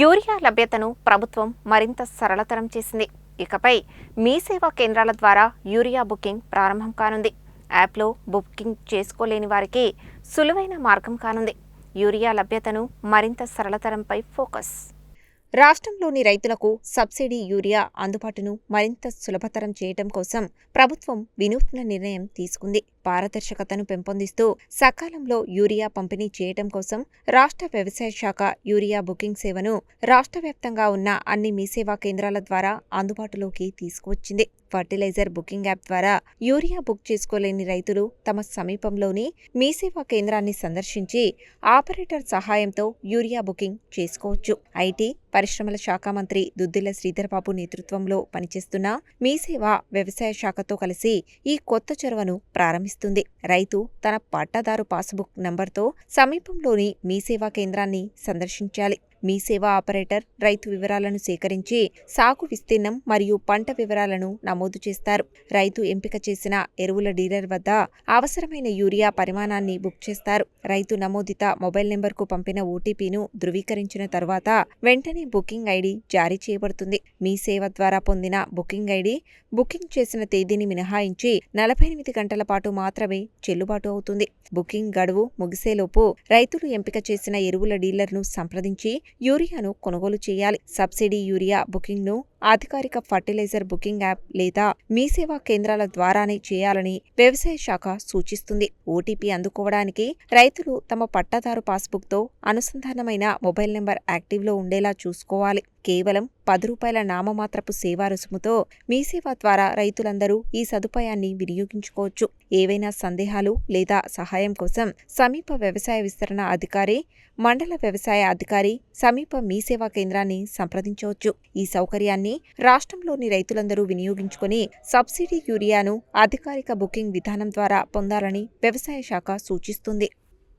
Urea లభ్యతను ప్రభుత్వం మరింత సరళతరం చేసింది. ఇకపై మీ సేవా కేంద్రాల ద్వారా యూరియా బుకింగ్ ప్రారంభం కానుంది. యాప్లో బుకింగ్ చేసుకోలేని వారికి సులువైన మార్గం కానుంది. యూరియా లభ్యతను మరింత సరళతరంపై ఫోకస్. రాష్ట్రంలోని రైతులకు సబ్సిడీ యూరియా అందుబాటును మరింత సులభతరం చేయడం కోసం ప్రభుత్వం వినూత్న నిర్ణయం తీసుకుంది. పారదర్శకతను పెంపొందిస్తూ సకాలంలో యూరియా పంపిణీ చేయడం కోసం రాష్ట్ర వ్యవసాయ శాఖ యూరియా బుకింగ్ సేవను రాష్ట్ర వ్యాప్తంగా ఉన్న అన్ని మీ సేవా కేంద్రాల ద్వారా అందుబాటులోకి తీసుకువచ్చింది. ఫర్టిలైజర్ బుకింగ్ యాప్ ద్వారా యూరియా బుక్ చేసుకోలేని రైతులు తమ సమీపంలోని మీ సేవా కేంద్రాన్ని సందర్శించి ఆపరేటర్ సహాయంతో యూరియా బుకింగ్ చేసుకోవచ్చు. ఐటీ, పరిశ్రమల శాఖ మంత్రి దుద్దిళ్ల శ్రీధర్ బాబు నేతృత్వంలో పనిచేస్తున్న మీ సేవ వ్యవసాయ శాఖతో కలిసి ఈ కొత్త చొరవను ప్రారంభిస్తుంది. రైతు తన పట్టాదారు పాస్బుక్ నంబర్తో సమీపంలోని మీ సేవా కేంద్రాన్ని సందర్శించాలి. మీ సేవా ఆపరేటర్ రైతు వివరాలను సేకరించి సాగు విస్తీర్ణం మరియు పంట వివరాలను నమోదు చేస్తారు. రైతు ఎంపిక చేసిన ఎరువుల డీలర్ వద్ద అవసరమైన యూరియా పరిమాణాన్ని బుక్ చేస్తారు. రైతు నమోదిత మొబైల్ నెంబర్కు పంపిన ఓటీపీను ధృవీకరించిన తర్వాత వెంటనే బుకింగ్ ఐడి జారీ చేయబడుతుంది. మీ సేవ ద్వారా పొందిన బుకింగ్ ఐడి బుకింగ్ చేసిన తేదీని మినహాయించి 48 గంటల పాటు మాత్రమే చెల్లుబాటు అవుతుంది. బుకింగ్ గడువు ముగిసేలోపు రైతులు ఎంపిక చేసిన ఎరువుల డీలర్ను సంప్రదించి యూరియాను కొనుగోలు చేయాలి. సబ్సిడీ యూరియా బుకింగ్ను అధికారిక ఫర్టిలైజర్ బుకింగ్ యాప్ లేదా మీ సేవా కేంద్రాల ద్వారానే చేయాలని వ్యవసాయ శాఖ సూచిస్తుంది. ఓటీపీ అందుకోవడానికి రైతులు తమ పట్టాదారు పాస్బుక్తో అనుసంధానమైన మొబైల్ నెంబర్ యాక్టివ్లో ఉండేలా చూసుకోవాలి. కేవలం 10 రూపాయల నామమాత్రపు సేవా రుసుముతో మీ సేవ ద్వారా రైతులందరూ ఈ సదుపాయాన్ని వినియోగించుకోవచ్చు. ఏవైనా సందేహాలు లేదా సహాయం కోసం సమీప వ్యవసాయ విస్తరణ అధికారి, మండల వ్యవసాయ అధికారి, సమీప మీ సేవా కేంద్రాన్ని సంప్రదించవచ్చు. ఈ సౌకర్యాన్ని రాష్ట్రంలోని రైతులందరూ వినియోగించుకొని సబ్సిడీ యూరియాను అధికారిక బుకింగ్ విధానం ద్వారా పొందాలని వ్యవసాయ శాఖ సూచిస్తుంది.